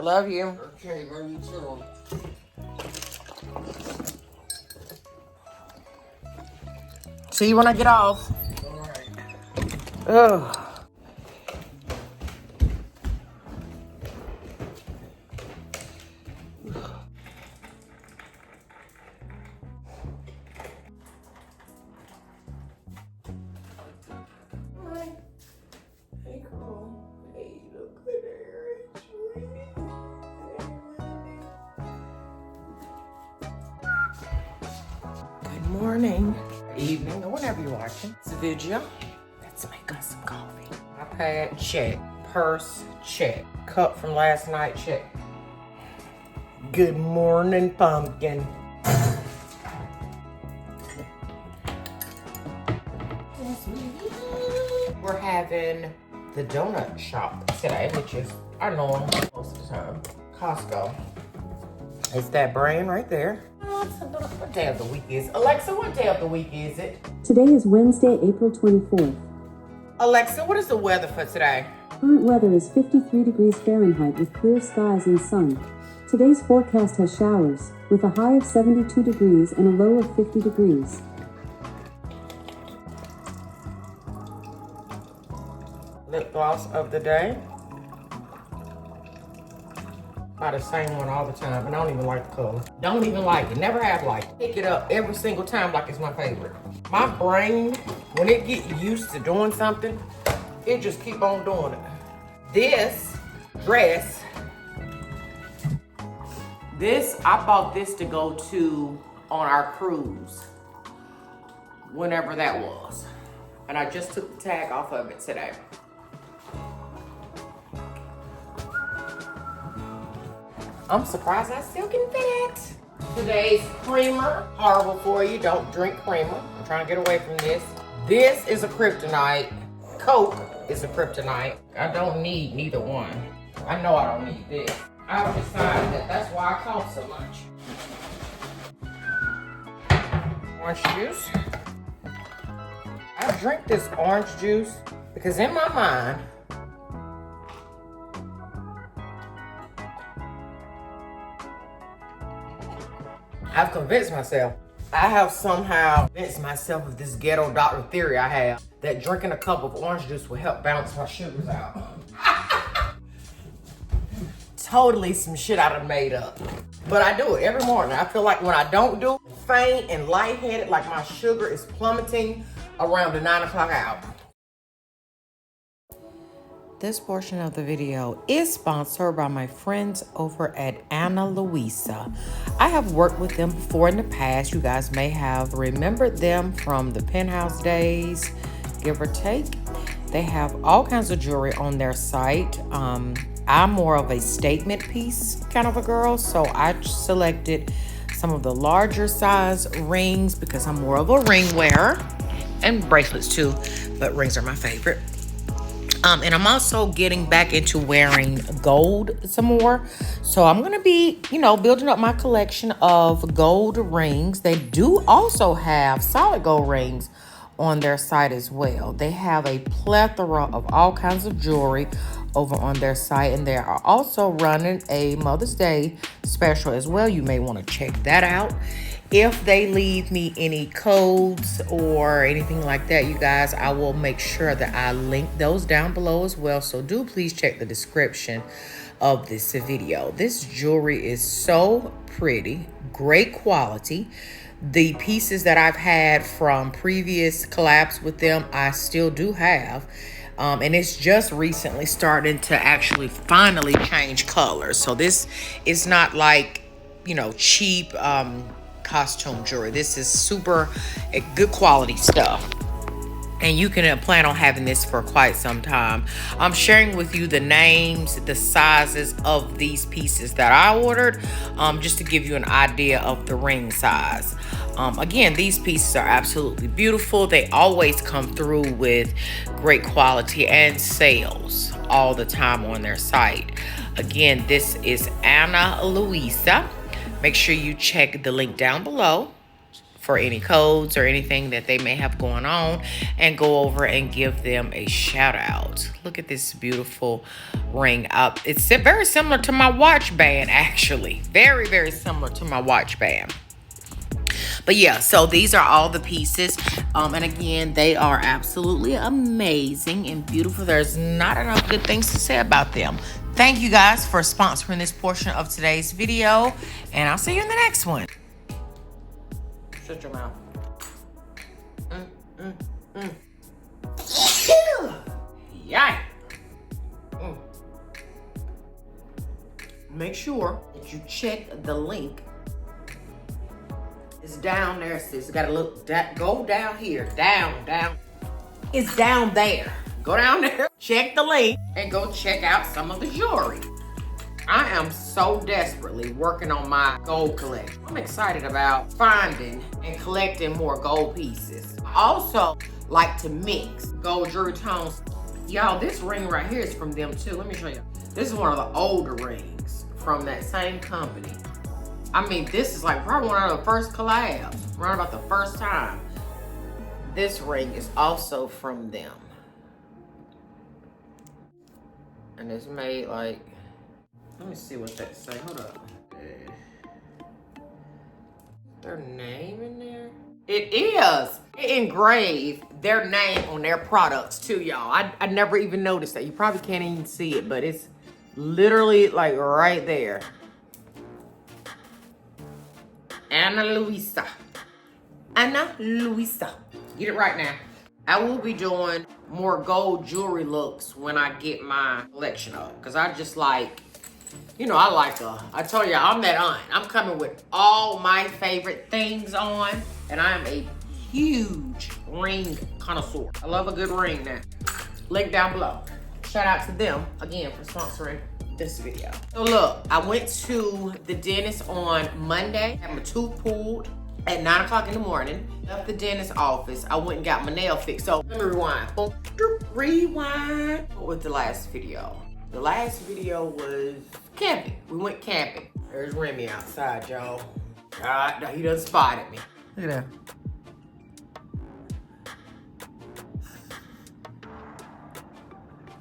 love you. Okay, love you too. See you when I get off. All right. Ugh. Hey, girl. Hey, look good there, sweetie. Good morning, evening, or whenever you're watching this video. Let's make us some coffee. iPad, check. Purse, check. Cup from last night, check. Good morning, pumpkin. We're having the donut shop today, which is our norm most of the time. Costco. It's that brand right there. What day of the week is? Alexa, what day of the week is it? Today is Wednesday, April 24th. Alexa, what is the weather for today? Current weather is 53 degrees Fahrenheit with clear skies and sun. Today's forecast has showers, with a high of 72 degrees and a low of 50 degrees. Lip gloss of the day. Buy the same one all the time, and I don't even like the color. Don't even like it, never have liked it. Pick it up every single time like it's my favorite. My brain, when it get used to doing something, it just keep on doing it. This dress, I bought this to go to on our cruise, whenever that was. And I just took the tag off of it today. I'm surprised I still can fit it. Today's creamer, horrible for you, don't drink creamer. I'm trying to get away from this. This is a kryptonite. Coke is a kryptonite. I don't need neither one. I know I don't need this. I've decided that that's why I cost so much. Orange juice. I drink this orange juice because in my mind, I've convinced myself. I have somehow convinced myself of this ghetto doctor theory I have that drinking a cup of orange juice will help balance my sugars out. Totally some shit I done made up. But I do it every morning. I feel like when I don't do it, faint and lightheaded, like my sugar is plummeting around the 9 o'clock hour. This portion of the video is sponsored by my friends over at Luisa. I have worked with them before in the past. You guys may have remembered them from the Penthouse days, give or take. They have all kinds of jewelry on their site. I'm more of a statement piece kind of a girl, so I selected some of the larger size rings because I'm more of a ring wearer, and bracelets too, but rings are my favorite. And I'm also getting back into wearing gold some more. So I'm going to be, building up my collection of gold rings. They do also have solid gold rings on their site as well. They have a plethora of all kinds of jewelry over on their site. And they are also running a Mother's Day special as well. You may want to check that out. If they leave me any codes or anything like that, you guys, I will make sure that I link those down below as well. So do please check the description of this video. This jewelry is so pretty, great quality. The pieces that I've had from previous collabs with them, I still do have. And it's just recently starting to actually finally change colors. So this is not like, cheap, costume jewelry. This is super good quality stuff, and you can plan on having this for quite some time. I'm sharing with you the names, the sizes of these pieces that I ordered, just to give you an idea of the ring size. Again, these pieces are absolutely beautiful. They always come through with great quality and sales all the time on their site. Again, this is Luisa. Make sure you check the link down below for any codes or anything that they may have going on, and go over and give them a shout out. Look at this beautiful ring up. It's very similar to my watch band, actually. Very, very similar to my watch band. But yeah, so these are all the pieces. And again, they are absolutely amazing and beautiful. There's not enough good things to say about them. Thank you guys for sponsoring this portion of today's video. And I'll see you in the next one. Shut your mouth. Yay. Make sure that you check the link. It's down there, sis. You gotta look, go down here. Down. It's down there. Go down there, check the link, and go check out some of the jewelry. I am so desperately working on my gold collection. I'm excited about finding and collecting more gold pieces. I also like to mix gold jewelry tones. Y'all, this ring right here is from them too. Let me show you. This is one of the older rings from that same company. I mean, this is like probably one of the first collabs, around about the first time. This ring is also from them. And it's made like, let me see what that say, hold up. Their name in there? It is. They engrave their name on their products too, y'all. I never even noticed that. You probably can't even see it, but it's literally like right there. Ana Luisa. Ana Luisa. Get it right now. I will be doing more gold jewelry looks when I get my collection up. Because I just like, you know, I told you, I'm that aunt. I'm coming with all my favorite things on. And I am a huge ring connoisseur. I love a good ring now. Link down below. Shout out to them, again, for sponsoring this video. So look, I went to the dentist on Monday, had my tooth pulled at 9 o'clock in the morning. Left the dentist office. I went and got my nail fixed. So let me rewind. Rewind. What was the last video? The last video was camping. We went camping. There's Remy outside, y'all. He done spotted me. Look at that.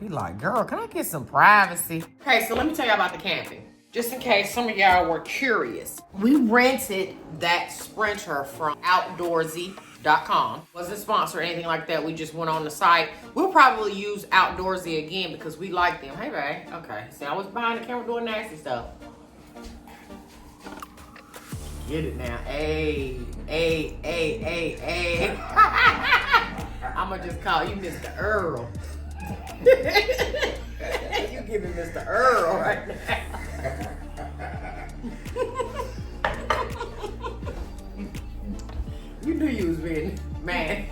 He like, girl, can I get some privacy? Okay, so let me tell y'all about the camping. Just in case some of y'all were curious. We rented that Sprinter from outdoorsy.com. Wasn't sponsored or anything like that. We just went on the site. We'll probably use Outdoorsy again because we like them. Hey, babe. Okay. See, I was behind the camera doing nasty stuff. Get it now. Hey. I'm going to just call you Mr. Earl. You giving Mr. Earl right now. You knew you was being mad.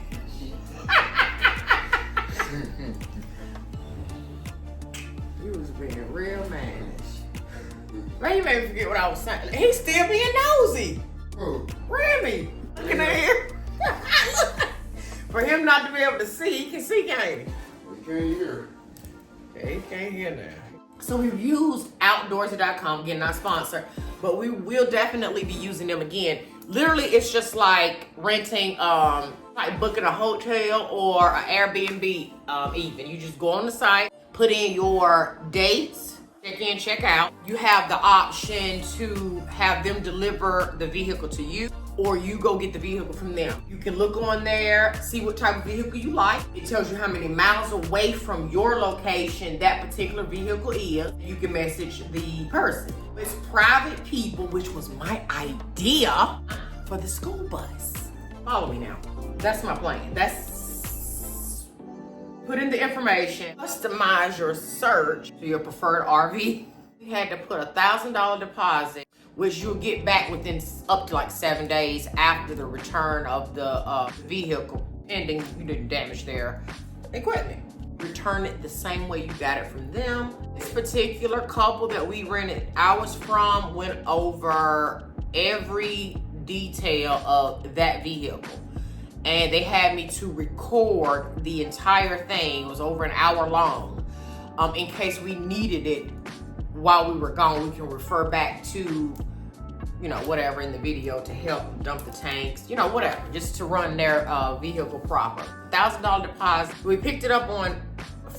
You was being real mad. Man, you made me forget what I was saying. He's still being nosy. Remy, looking at him. For him not to be able to see, he can see, can't he? Can't hear. Okay, he can't hear now. So we've used outdoorsy.com, again, not sponsored, but we will definitely be using them again. Literally, it's just like renting, like booking a hotel or an Airbnb even. You just go on the site, put in your dates, check in, check out. You have the option to have them deliver the vehicle to you, or you go get the vehicle from them. You can look on there, see what type of vehicle you like. It tells you how many miles away from your location that particular vehicle is. You can message the person. It's private people, which was my idea for the school bus. Follow me now. That's my plan. That's put in the information, customize your search to your preferred RV. We had to put a $1,000 deposit, which you'll get back within up to like 7 days after the return of the vehicle, pending you didn't damage their equipment. Return it the same way you got it from them. This particular couple that we rented ours from went over every detail of that vehicle. And they had me to record the entire thing. It was over an hour long. In case we needed it while we were gone, we can refer back to you know, whatever in the video to help dump the tanks, you know, whatever, just to run their vehicle proper. $1,000 deposit. We picked it up on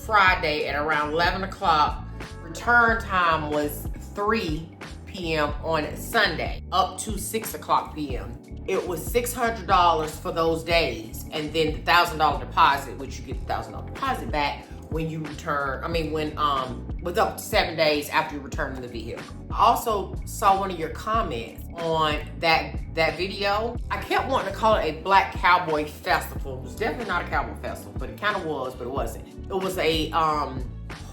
Friday at around 11 o'clock. Return time was 3 p.m. on Sunday, up to 6 o'clock p.m. It was $600 for those days, and then the $1,000 deposit, which you get the $1,000 deposit back when you return, with up to 7 days after you return the vehicle. I also saw one of your comments on that video. I kept wanting to call it a Black Cowboy Festival. It was definitely not a cowboy festival, but it kind of was, but it wasn't. It was a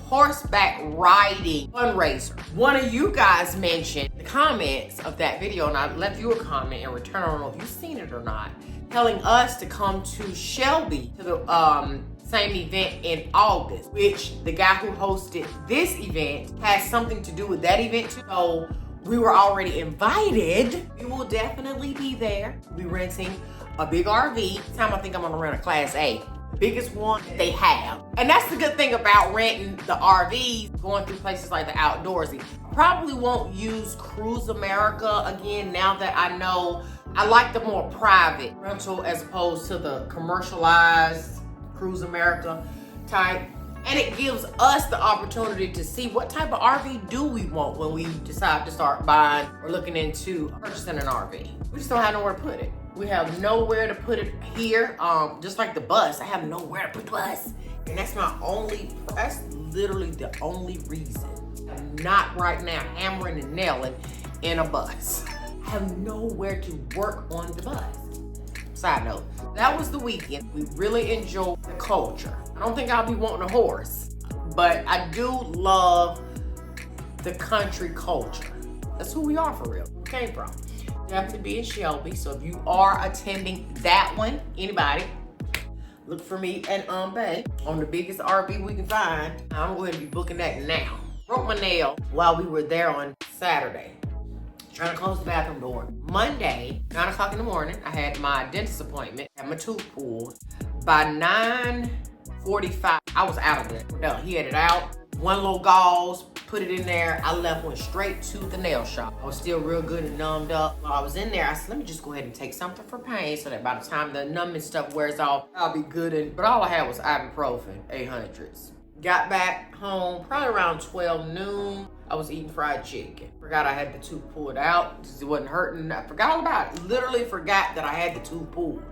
horseback riding fundraiser. One of you guys mentioned the comments of that video, and I left you a comment in return. I don't know if you've seen it or not, telling us to come to Shelby to the same event in August, which the guy who hosted this event has something to do with that event too. So we were already invited. We will definitely be there. We'll be renting a big RV. This time I think I'm gonna rent a Class A. Biggest one that they have. And that's the good thing about renting the RVs, going through places like the Outdoorsy. Probably won't use Cruise America again now that I know I like the more private rental as opposed to the commercialized Cruise America type. And it gives us the opportunity to see what type of RV do we want when we decide to start buying or looking into purchasing an RV. We just don't have nowhere to put it. We have nowhere to put it here. Just like the bus, I have nowhere to put the bus. And that's literally the only reason I'm not right now hammering and nailing in a bus. I have nowhere to work on the bus. Side note, that was the weekend. We really enjoyed the culture. I don't think I'll be wanting a horse, but I do love the country culture. That's who we are for real. We came from. Definitely be in Shelby. So if you are attending that one, anybody, look for me at Bay on the biggest RV we can find. I'm going to be booking that now. Broke my nail while we were there on Saturday. Trying to close the bathroom door. Monday, 9 o'clock in the morning, I had my dentist appointment, had my tooth pulled. By 9:45, I was out of there. We're done. He had it out. One little gauze, put it in there. I went straight to the nail shop. I was still real good and numbed up. While I was in there, I said, let me just go ahead and take something for pain so that by the time the numbing stuff wears off, I'll be good. But all I had was ibuprofen, 800s. Got back home probably around 12 noon. I was eating fried chicken. Forgot I had the tooth pulled out because it wasn't hurting. I forgot all about it. Literally forgot that I had the tooth pulled.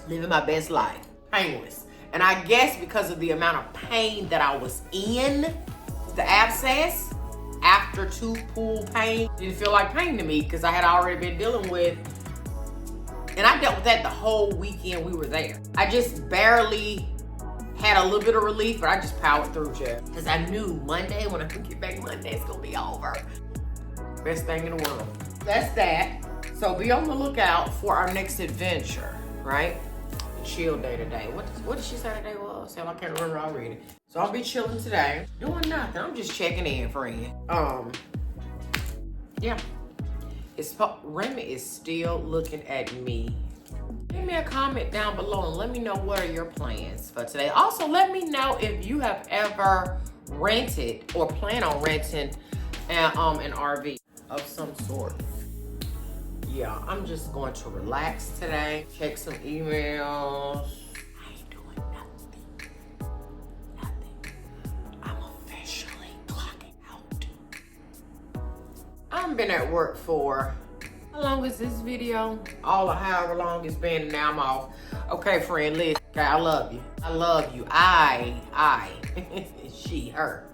Living my best life. Painless. And I guess because of the amount of pain that I was in, the abscess, after tooth pull pain, didn't feel like pain to me because I had already been dealing with, and I dealt with that the whole weekend we were there. I just barely had a little bit of relief, but I just powered through, Jeff. Because I knew Monday, when I get back Monday, it's gonna be over. Best thing in the world. That's that. So be on the lookout for our next adventure, right? Chill day today. What did she say today was? Sam, I can't remember already. So I'll be chilling today. Doing nothing. I'm just checking in, friend. Yeah. Remy is still looking at me. Give me a comment down below and let me know what are your plans for today. Also, let me know if you have ever rented or plan on renting an RV of some sort. Yeah, I'm just going to relax today, check some emails. I ain't doing nothing. I'm officially clocking out. I haven't been at work for, how long is this video? However long it's been, and now I'm off. Okay, friend, listen, okay, I love you. I love you. I, she, her.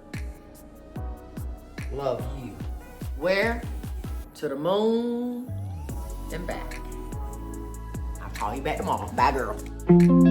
Love you. Where? To the moon and back. I'll call you back tomorrow. Bye, girl.